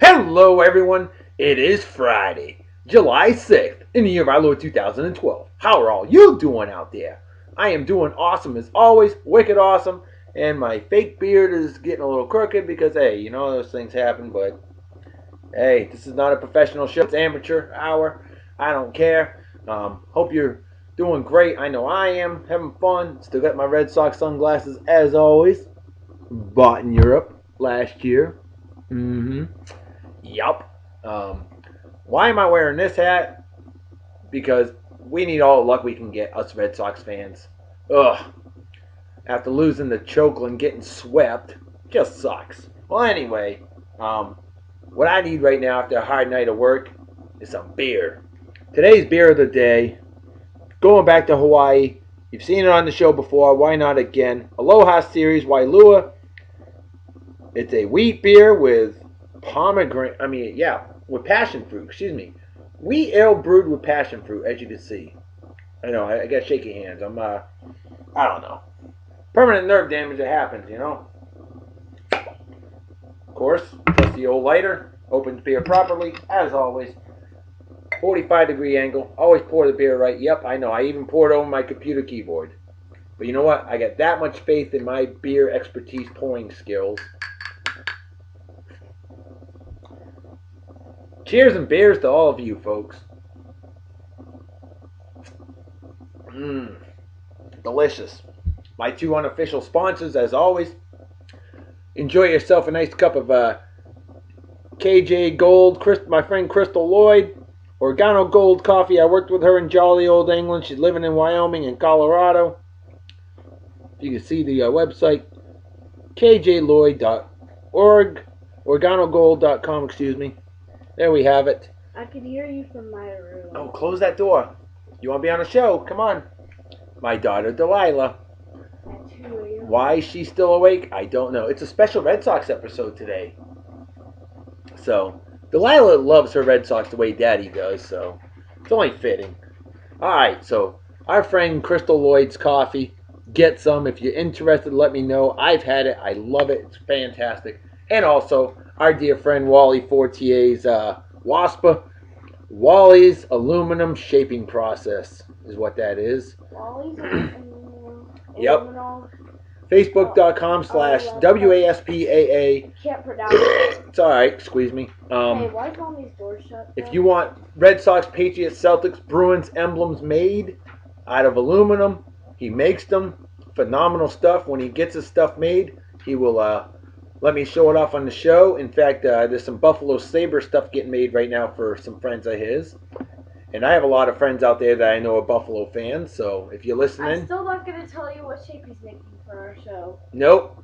Hello everyone, it is Friday, July 6th, in the year of our Lord 2012. How are all you doing out there? I am doing awesome as always, wicked awesome, and my fake beard is getting a little crooked because, hey, you know those things happen, but hey, this is not a professional show, it's amateur hour, I don't care. Hope you're doing great, I know I am, having fun, still got my Red Sox sunglasses as always, bought in Europe last year. Yup. Why am I wearing this hat? Because we need all the luck we can get, us Red Sox fans. Ugh. After losing to Chokeland, getting swept, just sucks. Well, anyway, what I need right now after a hard night of work is some beer. Today's beer of the day, going back to Hawaii. You've seen it on the show before. Why not again? Aloha Series Wailua. It's a wheat beer with with passion fruit, Wheat ale brewed with passion fruit, as you can see. I know, I got shaky hands. I don't know. Permanent nerve damage that happens, you know. Of course, trust the old lighter. Opens beer properly, as always. 45-degree angle. Always pour the beer right. Yep, I know. I even poured over my computer keyboard. But you know what? I got that much faith in my beer expertise pouring skills. Cheers and beers to all of you, folks. Delicious. My two unofficial sponsors, as always. Enjoy yourself a nice cup of KJ Gold, my friend Crystal Lloyd. Organo Gold coffee. I worked with her in jolly old England. She's living in Wyoming and Colorado. You can see the website, kjlloyd.org, organogold.com, excuse me. There we have it. I can hear you from my room. Oh, close that door. You want to be on the show? Come on. My daughter, Delilah. At 2 a.m. Why she's still awake, I don't know. It's a special Red Sox episode today. So, Delilah loves her Red Sox the way Daddy does, so it's only fitting. Alright, so our friend Crystal Lloyd's coffee. Get some. If you're interested, let me know. I've had it. I love it. It's fantastic. And also, our dear friend Wally Fortier's WASPA. Wally's aluminum shaping process is what that is. Wally's aluminum. Yep. Facebook.com/WASPAA. Can't pronounce it. It's alright, squeeze me. Hey, why is Mommy's door shut? If you want Red Sox, Patriots, Celtics, Bruins emblems made out of aluminum, he makes them. Phenomenal stuff. When he gets his stuff made, he will let me show it off on the show. In fact, there's some Buffalo Sabre stuff getting made right now for some friends of his. And I have a lot of friends out there that I know are Buffalo fans, so if you're listening... I'm still not going to tell you what shape he's making for our show. Nope.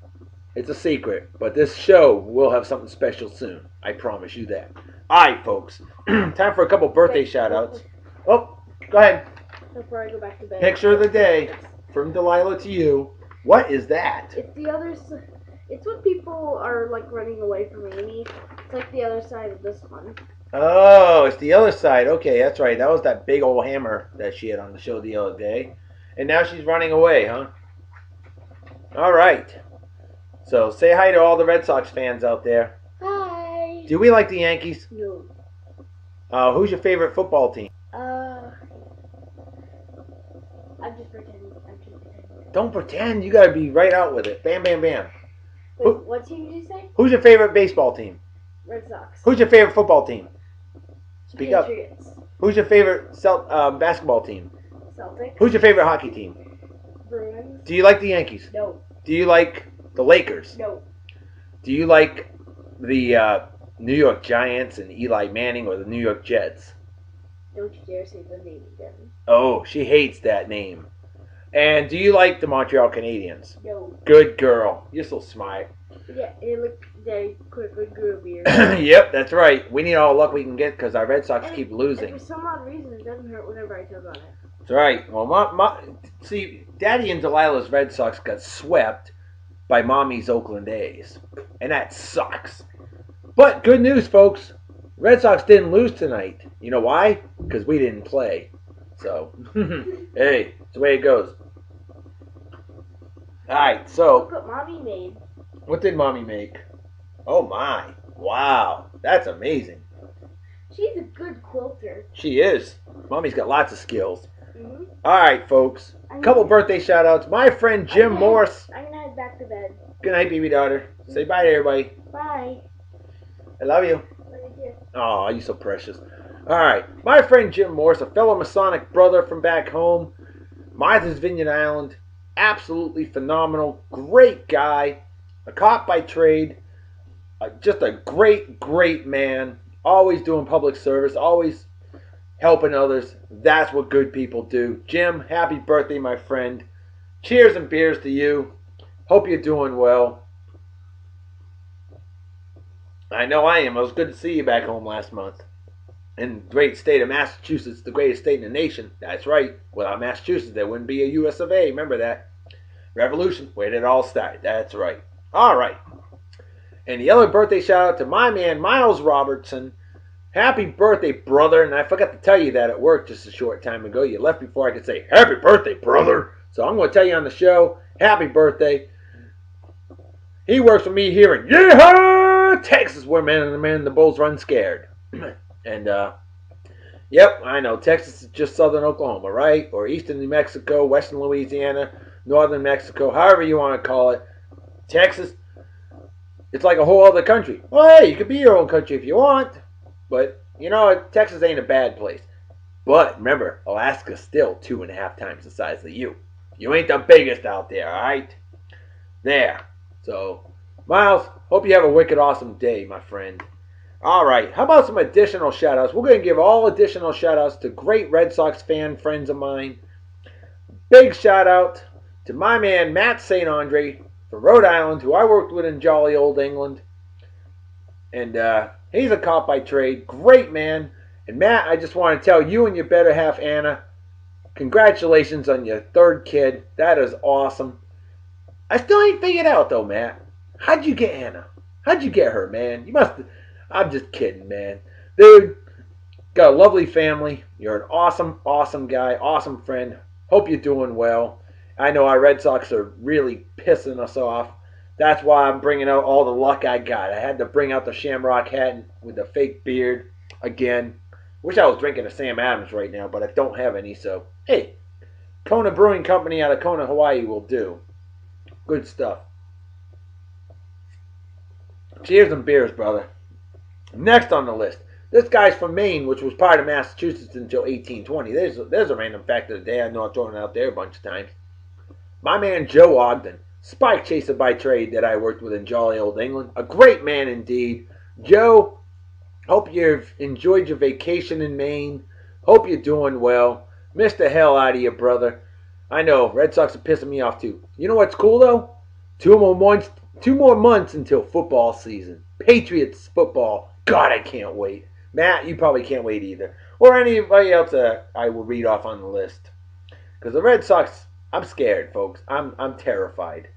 It's a secret. But this show will have something special soon. I promise you that. Alright, folks. Time for a couple birthday shout-outs. Oh, go ahead. Before I go back to bed. Picture of the day. From Delilah to you. What is that? It's the other side. It's when people are like running away from Amy. It's like the other side of this one. Oh, it's the other side. Okay, that's right. That was that big old hammer that she had on the show the other day. And now she's running away, huh? All right. So say hi to all the Red Sox fans out there. Hi. Do we like the Yankees? No. Who's your favorite football team? I'm just pretending. Don't pretend. You got to be right out with it. Bam, bam, bam. Wait, what team did you say? Who's your favorite baseball team? Red Sox. Who's your favorite football team? Speak Patriots. up. Who's your favorite basketball team? Celtics. Who's your favorite hockey team? Bruins. Do you like the Yankees? No. Do you like the Lakers? No. Do you like the New York Giants and Eli Manning or the New York Jets? Don't you dare say the name again. Oh, she hates that name. And do you like the Montreal Canadiens? No. Good girl. You're so smart. Yeah, it looked very quickly grew a beard. Yep, that's right. We need all the luck we can get because our Red Sox keep losing. And for some odd reason, it doesn't hurt whenever I tug on it. That's right. Well, see, Daddy and Delilah's Red Sox got swept by Mommy's Oakland A's. And that sucks. But good news, folks. Red Sox didn't lose tonight. You know why? Because we didn't play. So, hey, it's the way it goes. Alright, so... Look what Mommy made. What did Mommy make? Oh my. Wow. That's amazing. She's a good quilter. She is. Mommy's got lots of skills. Mm-hmm. All right, folks. Couple birthday shout-outs. My friend Jim Morse. I'm gonna head back to bed. Good night, baby daughter. Say bye to everybody. Bye. I love you. Love you too. Oh, you're so precious. All right. My friend Jim Morse, a fellow Masonic brother from back home, Martha's Vineyard Island. Absolutely phenomenal. Great guy. A cop by trade. Just a great, great man. Always doing public service. Always helping others. That's what good people do. Jim, happy birthday, my friend. Cheers and beers to you. Hope you're doing well. I know I am. It was good to see you back home last month. In the great state of Massachusetts, the greatest state in the nation. That's right. Without Massachusetts, there wouldn't be a US of A. Remember that. Revolution, where did it all start. That's right. All right. And the other birthday shout out to my man, Myles Robertson. Happy birthday, brother. And I forgot to tell you that at work just a short time ago. You left before I could say, happy birthday, brother. So I'm going to tell you on the show, happy birthday. He works for me here in Yeehaw, Texas, where man, the Bulls run scared. And, yep, I know, Texas is just southern Oklahoma, right? Or eastern New Mexico, western Louisiana, northern Mexico, however you want to call it. Texas, it's like a whole other country. Well, hey, you could be your own country if you want. But, you know, Texas ain't a bad place. But, remember, Alaska's still 2.5 times the size of you. You ain't the biggest out there, alright? There. So, Myles, hope you have a wicked awesome day, my friend. Alright, how about some additional shout-outs? We're going to give all additional shout-outs to great Red Sox fan friends of mine. Big shout-out to my man, Matt St. Andre from Rhode Island, who I worked with in jolly old England. And he's a cop by trade. Great man. And Matt, I just want to tell you and your better half, Anna, congratulations on your third kid. That is awesome. I still ain't figured out, though, Matt. How'd you get Anna? How'd you get her, man? You must... I'm just kidding, man. Dude, got a lovely family. You're an awesome, awesome guy. Awesome friend. Hope you're doing well. I know our Red Sox are really pissing us off. That's why I'm bringing out all the luck I got. I had to bring out the shamrock hat with the fake beard again. Wish I was drinking a Sam Adams right now, but I don't have any, so... Hey, Kona Brewing Company out of Kona, Hawaii will do. Good stuff. Cheers and beers, brother. Next on the list. This guy's from Maine, which was part of Massachusetts until 1820. There's a random fact of the day. I know I've thrown it out there a bunch of times. My man Joe Ogden, spike chaser by trade that I worked with in jolly old England. A great man indeed. Joe, hope you've enjoyed your vacation in Maine. Hope you're doing well. Missed the hell out of you, brother. I know, Red Sox are pissing me off too. You know what's cool though? 2 more months until football season. Patriots football. God, I can't wait. Matt, you probably can't wait either. Or anybody else that I will read off on the list. Because the Red Sox, I'm scared, folks. I'm terrified.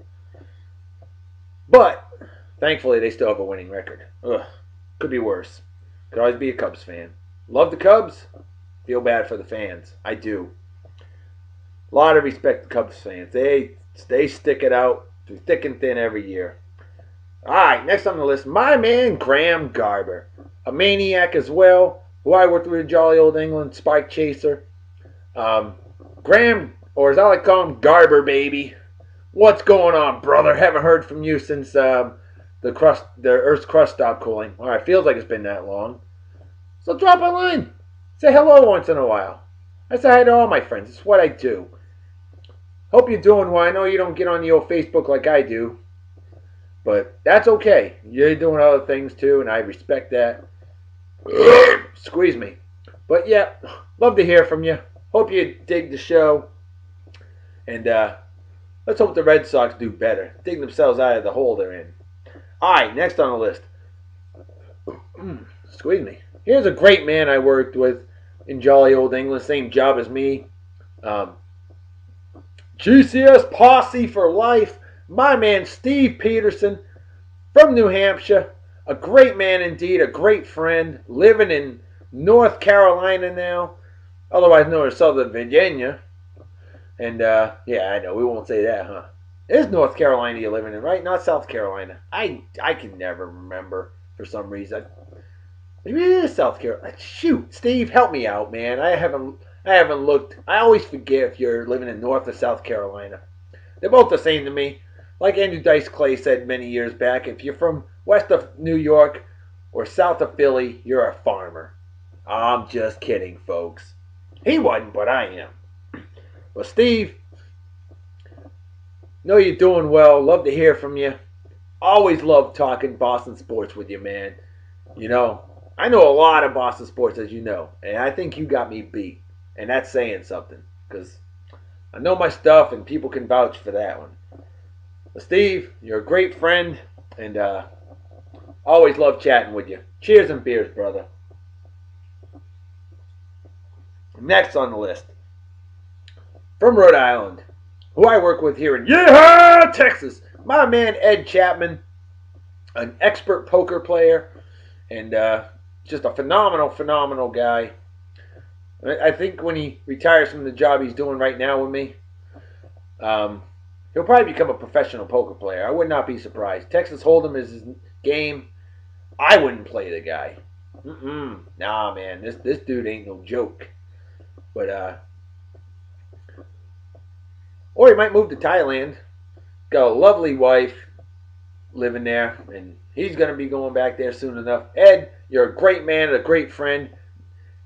But, thankfully, they still have a winning record. Ugh, could be worse. Could always be a Cubs fan. Love the Cubs. Feel bad for the fans. I do. A lot of respect to Cubs fans. They stick it out through thick and thin every year. Alright, next on the list, my man Graham Garber. A maniac as well, who I worked with in jolly old England, spike chaser. Graham, or as I like to call him, Garber baby. What's going on, brother? Haven't heard from you since the Earth's crust stopped cooling. Alright, feels like it's been that long. So drop a line. Say hello once in a while. I say hi to all my friends. It's what I do. Hope you're doing well. I know you don't get on the old Facebook like I do. But that's okay. You're doing other things too, and I respect that. Squeeze me. But yeah, love to hear from you. Hope you dig the show. And let's hope the Red Sox do better. Dig themselves out of the hole they're in. Alright, next on the list. Squeeze me. Here's a great man I worked with in jolly old England. Same job as me. GCS Posse for life. My man Steve Peterson from New Hampshire. A great man indeed. A great friend. Living in North Carolina now. Otherwise known as Southern Virginia. And yeah, I know. We won't say that, huh? It is North Carolina you're living in, right? Not South Carolina. I can never remember for some reason. Maybe it is South Carolina. Shoot, Steve, help me out, man. I haven't looked. I always forget if you're living in North or South Carolina. They're both the same to me. Like Andrew Dice Clay said many years back, if you're from west of New York or south of Philly, you're a farmer. I'm just kidding, folks. He wasn't, but I am. Well, Steve, know you're doing well. Love to hear from you. Always love talking Boston sports with you, man. You know, I know a lot of Boston sports, as you know, and I think you got me beat. And that's saying something, because I know my stuff, and people can vouch for that one. But Steve, you're a great friend, and always love chatting with you. Cheers and beers, brother. Next on the list, from Rhode Island, who I work with here in Yeehaw, Texas, my man Ed Chapman, an expert poker player, and just a phenomenal guy. I think when he retires from the job he's doing right now with me, he'll probably become a professional poker player. I would not be surprised. Texas Hold'em is his game. I wouldn't play the guy. Nah, man, this dude ain't no joke. But or he might move to Thailand. Got a lovely wife living there, and he's gonna be going back there soon enough. Ed, you're a great man and a great friend,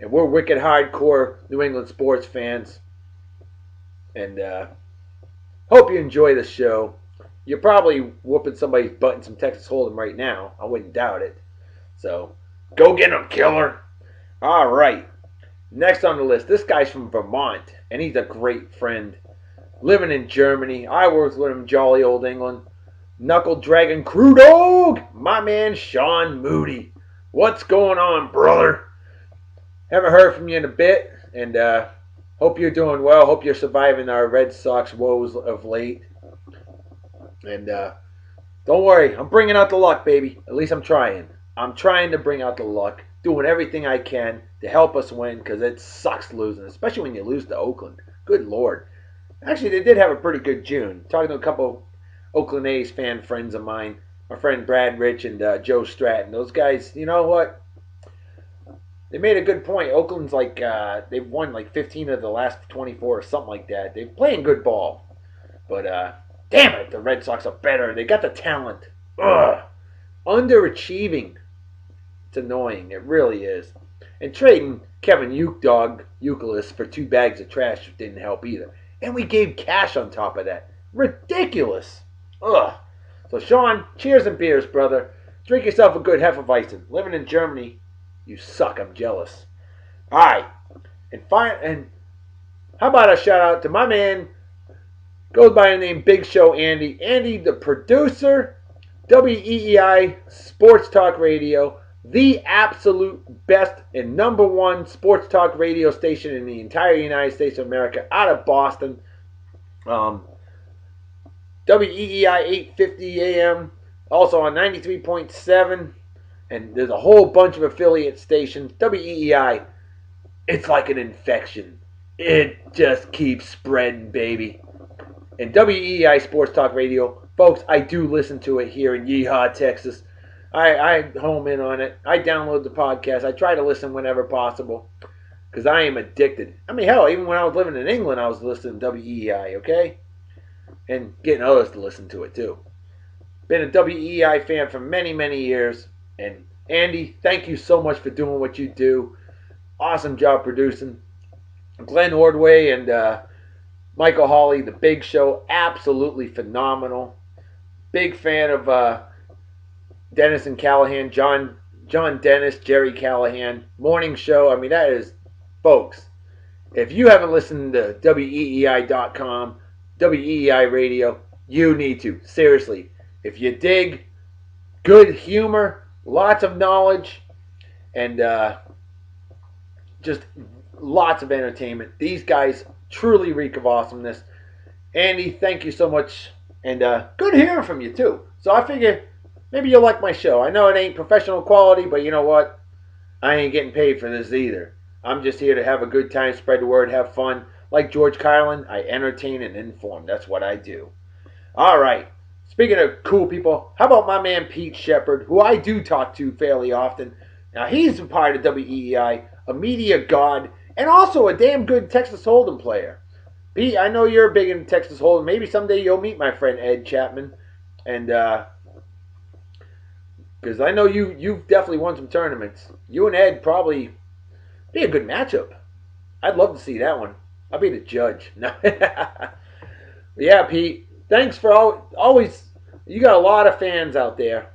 and we're wicked hardcore New England sports fans. And hope you enjoy the show. You're probably whooping somebody's butt in some Texas Hold'em right now. I wouldn't doubt it. So go get him, killer. All right. Next on the list, this guy's from Vermont, and he's a great friend. Living in Germany. I worked with him, jolly old England. Knuckle Dragon Crew Dog, my man Shawn Moody. What's going on, brother? Haven't heard from you in a bit, and hope you're doing well. Hope you're surviving our Red Sox woes of late. And don't worry, I'm bringing out the luck, baby. At least I'm trying. I'm trying to bring out the luck. Doing everything I can to help us win, because it sucks losing, especially when you lose to Oakland. Good Lord. Actually, they did have a pretty good June. Talking to a couple Oakland A's fan friends of mine, my friend Brad Rich and Joe Stratton. Those guys, you know what? They made a good point. Oakland's like, they've won like 15 of the last 24 or something like that. They're playing good ball. But, damn it, the Red Sox are better. They got the talent. Ugh. Underachieving. It's annoying. It really is. And trading Kevin Youkilis for 2 bags of trash didn't help either. And we gave cash on top of that. Ridiculous. Ugh. So, Shawn, cheers and beers, brother. Drink yourself a good Hefeweizen. Living in Germany, you suck. I'm jealous. All right. And how about a shout out to my man, goes by the name Big Show Andy. Andy, the producer, WEEI Sports Talk Radio, the absolute best and #1 sports talk radio station in the entire United States of America, out of Boston. WEEI 850 AM, also on 93.7, and there's a whole bunch of affiliate stations. WEEI, it's like an infection. It just keeps spreading, baby. And WEEI Sports Talk Radio, folks, I do listen to it here in Yeehaw, Texas. I home in on it. I download the podcast. I try to listen whenever possible, because I am addicted. I mean, hell, even when I was living in England, I was listening to WEEI, okay? And getting others to listen to it, too. Been a WEEI fan for many, many years. And Andy, thank you so much for doing what you do. Awesome job producing. Glenn Ordway and Michael Hawley, The Big Show, absolutely phenomenal. Big fan of Dennis and Callahan, John Dennis, Jerry Callahan, morning show. I mean, that is, folks, if you haven't listened to WEEI.com, WEEI Radio, you need to. Seriously. If you dig good humor, lots of knowledge, and just lots of entertainment, these guys truly reek of awesomeness. Andy, thank you so much. And good hearing from you, too. So I figure maybe you'll like my show. I know it ain't professional quality, but you know what? I ain't getting paid for this either. I'm just here to have a good time, spread the word, have fun. Like George Carlin, I entertain and inform. That's what I do. All right. Speaking of cool people, how about my man Pete Shepard, who I do talk to fairly often. Now, he's a part of WEEI, a media god, and also a damn good Texas Hold'em player. Pete, I know you're big in Texas Hold'em. Maybe someday you'll meet my friend Ed Chapman. And, because I know you've definitely won some tournaments. You and Ed probably be a good matchup. I'd love to see that one. I'll be the judge. No. Yeah, Pete. Thanks for always. You got a lot of fans out there,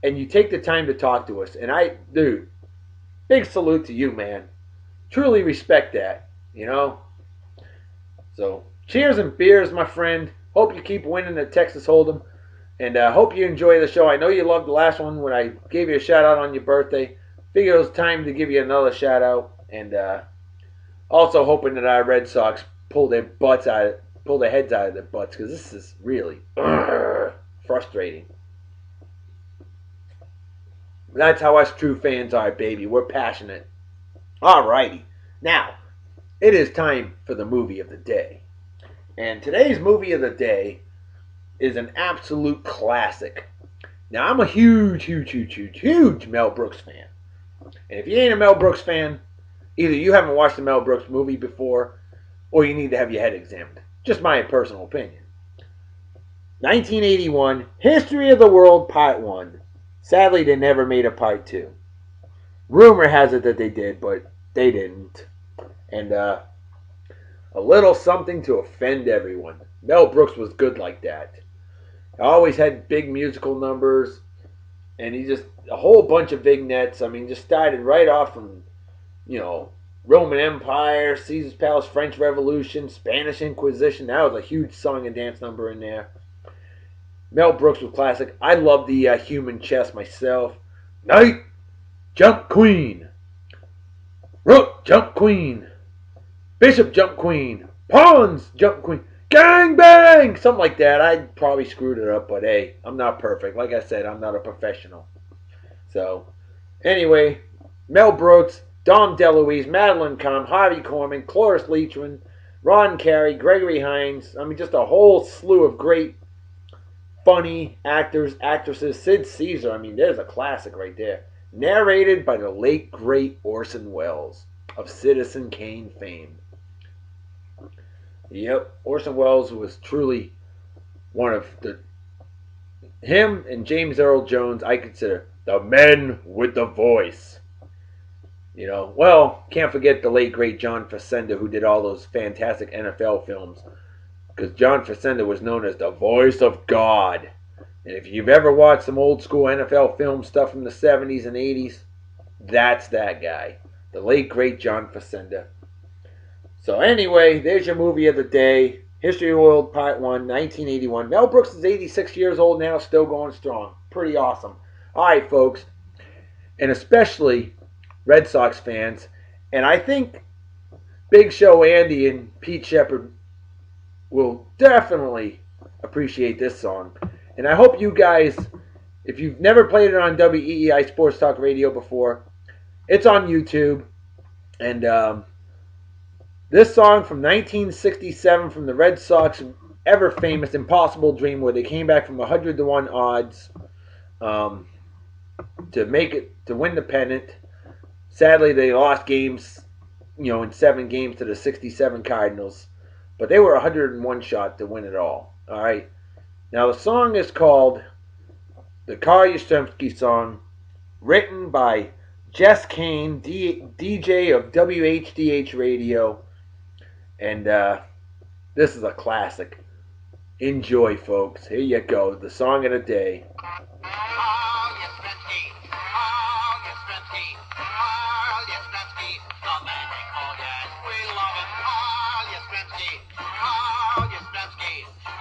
and you take the time to talk to us. And dude, big salute to you, man. Truly respect that. You know. So, cheers and beers, my friend. Hope you keep winning at Texas Hold'em, and hope you enjoy the show. I know you loved the last one when I gave you a shout out on your birthday. Figured it was time to give you another shout out, and also hoping that our Red Sox pull their heads out of their butts, because this is really frustrating. That's how us true fans are, baby. We're passionate. Alrighty. Now, it is time for the movie of the day. And today's movie of the day is an absolute classic. Now, I'm a huge Mel Brooks fan. And if you ain't a Mel Brooks fan, either you haven't watched a Mel Brooks movie before, or you need to have your head examined. Just my personal opinion. 1981, History of the World Part 1. Sadly, they never made a Part 2. Rumor has it that they did, but they didn't. And a little something to offend everyone. Mel Brooks was good like that. He always had big musical numbers, and he just, a whole bunch of vignettes. I mean, just started right off from, Roman Empire, Caesar's Palace, French Revolution, Spanish Inquisition. That was a huge song and dance number in there. Mel Brooks was classic. I love the human chess myself. Knight, jump queen. Rook, jump queen. Bishop, jump queen. Pawns, jump queen. Gang bang! Something like that. I probably screwed it up, but hey, I'm not perfect. Like I said, I'm not a professional. So, anyway, Mel Brooks, Dom DeLuise, Madeline Kahn, Harvey Korman, Cloris Leachman, Ron Carey, Gregory Hines. I mean, just a whole slew of great, funny actors, actresses. Sid Caesar, I mean, there's a classic right there. Narrated by the late, great Orson Welles of Citizen Kane fame. Yep, Orson Welles was truly one of him and James Earl Jones, I consider the men with the voice. Can't forget the late, great John Facenda, who did all those fantastic NFL films. Because John Facenda was known as the voice of God. And if you've ever watched some old school NFL film stuff from the 70s and 80s, that's that guy. The late, great John Facenda. So anyway, there's your movie of the day. History of the World Part 1, 1981. Mel Brooks is 86 years old now, still going strong. Pretty awesome. Alright, folks. And especially Red Sox fans. And I think Big Show Andy and Pete Shepard will definitely appreciate this song. And I hope you guys, if you've never played it on WEEI Sports Talk Radio before, it's on YouTube. And this song from 1967 from the Red Sox ever famous Impossible Dream, where they came back from 100-1 odds to win the pennant. Sadly, they lost games, in 7 games to the 67 Cardinals. But they were 101 shot to win it all. All right. Now, the song is called the Carl Yastrzemski Song, written by Jess Cain, DJ of WHDH Radio. And this is a classic. Enjoy, folks. Here you go. The song of the day.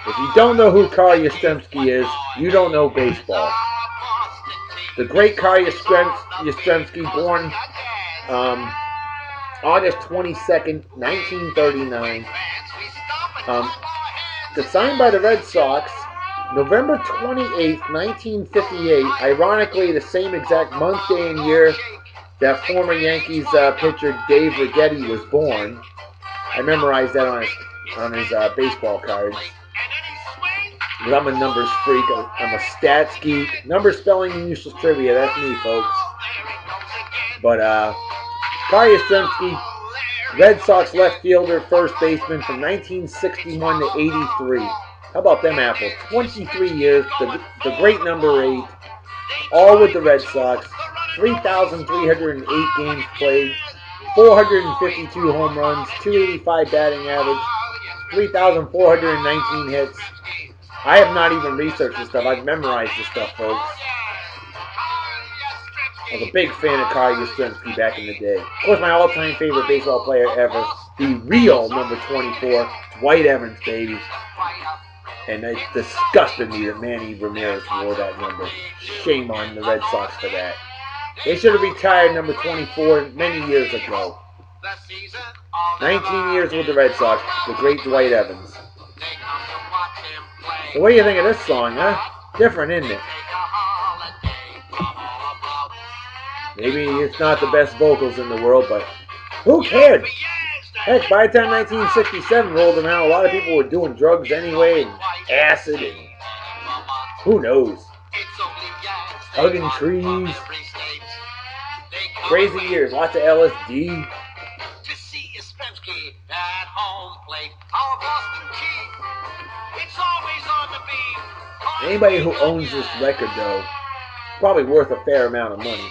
If you don't know who Carl Yastrzemski is, you don't know baseball. The great Carl Yastrzemski, born August 22nd, 1939. Signed by the Red Sox November 28th, 1958. Ironically, the same exact month, day, and year that former Yankees pitcher Dave Righetti was born. I memorized that on his baseball cards. I'm a numbers freak. I'm a stats geek. Number spelling and useless trivia. That's me, folks. But Carl Yastrzemski, Red Sox left fielder, first baseman from 1961 to 83. How about them apples? 23 years, the great number 8, all with the Red Sox. 3,308 games played, 452 home runs, 285 batting average, 3,419 hits. I have not even researched this stuff. I've memorized this stuff, folks. I was a big fan of Carl Yastrzemski back in the day. Of course, my all-time favorite baseball player ever, the real number 24, Dwight Evans, baby. And it disgusted me that Manny Ramirez wore that number. Shame on the Red Sox for that. They should have retired number 24 many years ago. 19 years with the Red Sox, the great Dwight Evans. So what do you think of this song, huh? Different, isn't it? Maybe it's not the best vocals in the world, but who cared? Heck, by the time 1967 rolled around, a lot of people were doing drugs anyway, and acid, and who knows? Hugging trees. Crazy years, lots of LSD. Anybody who owns this record, though, probably worth a fair amount of money.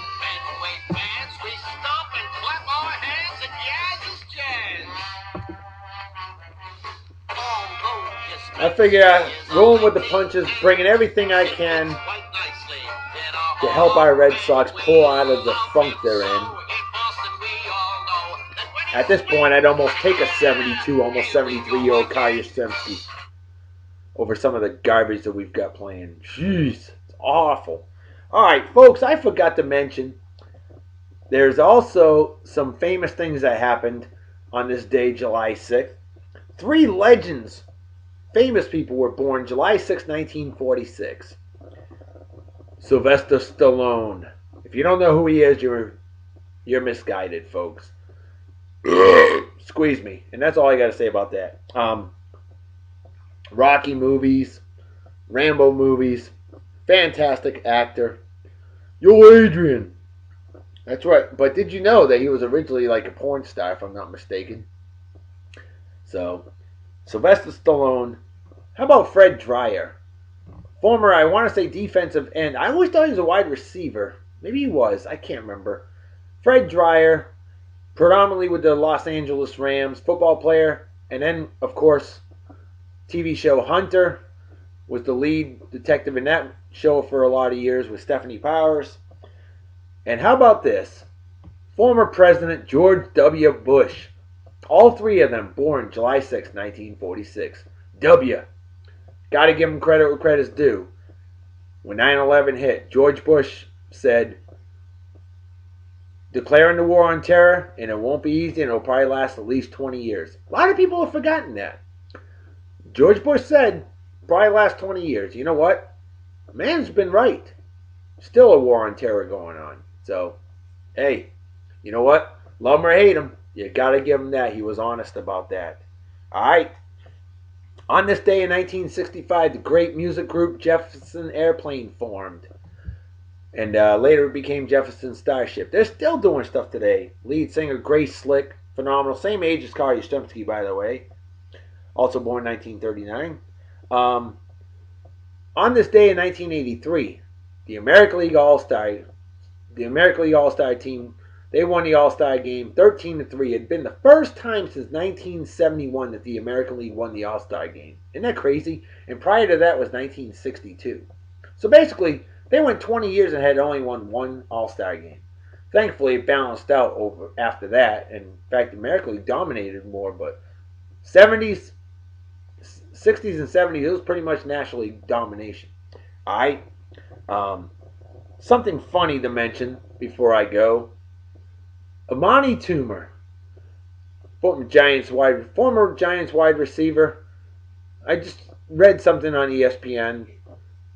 I figure out rolling with the punches, bringing everything I can to help our Red Sox pull out of the funk they're in. At this point, I'd almost take a 72, almost 73-year-old Carl Yastrzemski over some of the garbage that we've got playing. Jeez, it's awful. All right, folks, I forgot to mention, there's also some famous things that happened on this day, July 6th. 3 legends, famous people were born July 6, 1946. Sylvester Stallone. If you don't know who he is, you're misguided, folks. Squeeze me. And that's all I got to say about that. Rocky movies, Rambo movies, fantastic actor. Yo, Adrian. That's right. But did you know that he was originally like a porn star, if I'm not mistaken? So, Sylvester Stallone. How about Fred Dryer? Former, I want to say defensive end. I always thought he was a wide receiver. Maybe he was. I can't remember. Fred Dryer, predominantly with the Los Angeles Rams, football player. And then, of course, TV show Hunter, was the lead detective in that show for a lot of years with Stephanie Powers. And how about this? Former President George W. Bush. All 3 of them born July 6, 1946. W. Got to give him credit where credit's due. When 9/11 hit, George Bush said, declaring the war on terror, and it won't be easy, and it'll probably last at least 20 years. A lot of people have forgotten that. George Bush said, probably last 20 years. You know what? Man's been right. Still a war on terror going on. So, hey, you know what? Love him or hate him, you got to give him that. He was honest about that. All right. On this day in 1965, the great music group Jefferson Airplane formed. And later it became Jefferson Starship. They're still doing stuff today. Lead singer Grace Slick, phenomenal. Same age as Carl Yastrzemski, by the way. Also born 1939. On this day in 1983, the American League All-Star team, they won the All-Star game 13-3. It had been the first time since 1971 that the American League won the All-Star game. Isn't that crazy? And prior to that was 1962. So basically, they went 20 years and had only won 1 All-Star game. Thankfully, it balanced out over after that. And in fact, the American League dominated more. But 70s, 60s, and 70s, it was pretty much National League domination. All right. Something funny to mention before I go. Amani Toomer, former Giants wide receiver. I just read something on ESPN.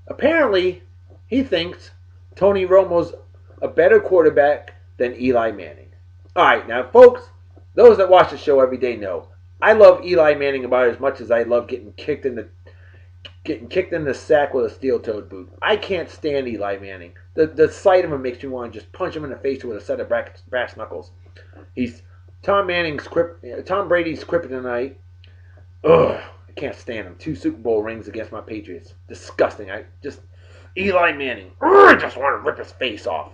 Apparently, he thinks Tony Romo's a better quarterback than Eli Manning. All right, now, folks, those that watch the show every day know I love Eli Manning about as much as I love getting kicked in the getting kicked in the sack with a steel-toed boot. I can't stand Eli Manning. The sight of him makes me want to just punch him in the face with a set of brass knuckles. He's Tom Brady's kryptonite. Ugh, I can't stand him. 2 Super Bowl rings against my Patriots. Disgusting. Eli Manning. I just want to rip his face off.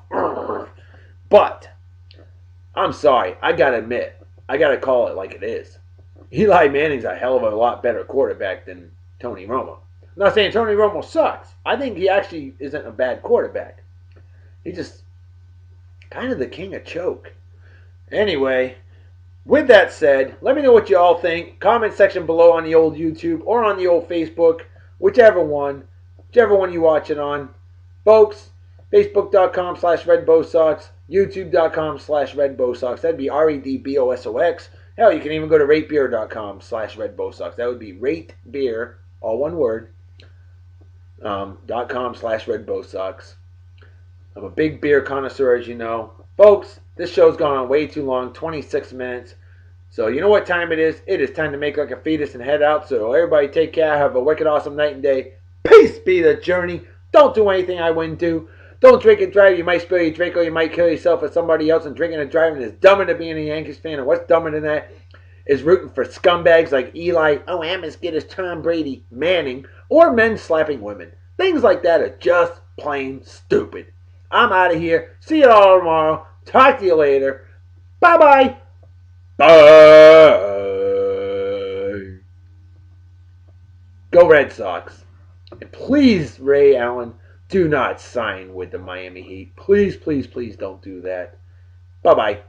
But I'm sorry. I gotta admit, I gotta call it like it is. Eli Manning's a hell of a lot better quarterback than Tony Romo. I'm not saying Tony Romo sucks. I think he actually isn't a bad quarterback. He's just kind of the king of choke. Anyway, with that said, let me know what you all think. Comment section below on the old YouTube or on the old Facebook, whichever one you watch it on. Folks, Facebook.com/RedBowSox, YouTube.com/RedBowSox. That'd be REDBOSOX. Hell, you can even go to ratebeer.com/RedBowSox. That would be ratebeer, all one word, .com/RedBowSox. I'm a big beer connoisseur, as you know. Folks, this show's gone on way too long, 26 minutes. So you know what time it is? It is time to make like a fetus and head out. So everybody take care. Have a wicked awesome night and day. Peace be the journey. Don't do anything I wouldn't do. Don't drink and drive. You might spill your drink or you might kill yourself or somebody else. And drinking and driving is dumber than being a Yankees fan. And what's dumber than that is rooting for scumbags like Eli. Oh, I'm as good as Tom Brady, Manning, or men slapping women. Things like that are just plain stupid. I'm out of here. See you all tomorrow. Talk to you later. Bye-bye. Bye. Go Red Sox. And please, Ray Allen, do not sign with the Miami Heat. Please, please, please don't do that. Bye-bye.